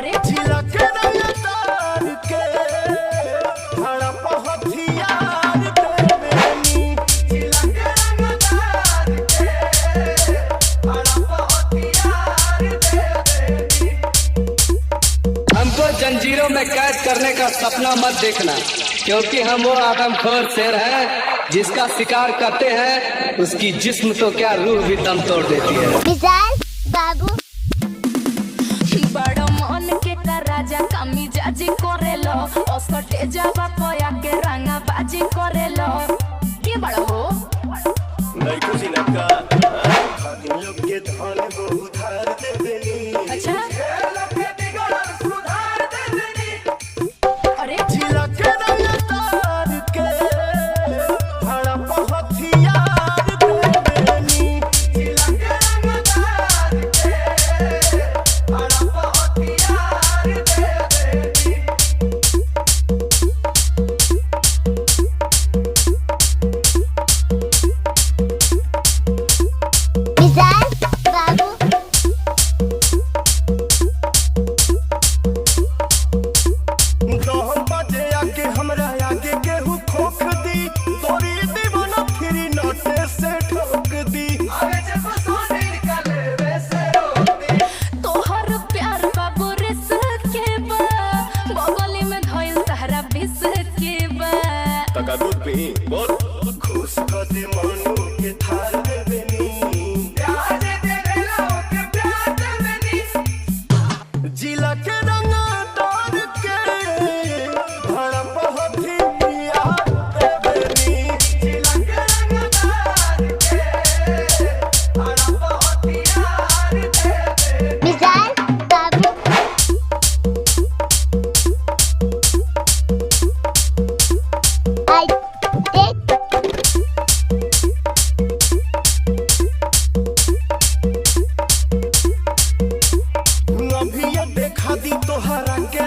अरे झिलक तार के हड़प हथियार देवेनी झिलक तार के हड़प हथियार देवेनी। हमको जंजीरों में कैद करने का सपना मत देखना, क्योंकि हम वो आदमखोर शेर हैं जिसका शिकार करते हैं उसकी जिस्म तो क्या रूह भी दम तोड़ देती है। मिसाल बाबू बड़ मन के का राजा कामी जाजी करेलो असटे जावा पया के रंगा बाजी करेलो के बड़ हो नहीं खुशी लगा खातिन लोग के धन को उधार देवेनी। अच्छा अरे झिलक तार के हड़प हथियार देवेनी झिलक तार के हड़प हथियार देवेनी। मिसाल बाबू दहम बजे आके हमरा आगे केहू खोख दी तोरी दीवाना फिरी नोटे से ठोक दी आगे जब सोने निकले वैसे रोक दी। तोहर प्यार बाबू रिस के बा बगली में धइल तहरा बिस के बा तका दूध पी बोल खुश कर दे मनु के थार देवेनी प्यार देवेला के प्यार देवेनी झिलक तार के हड़प हथियार देवेनी झिलक तार के हड़प हथियार देवेनी। मिसाल बाबू आई टेक अभी ये देखा दी तोहरा के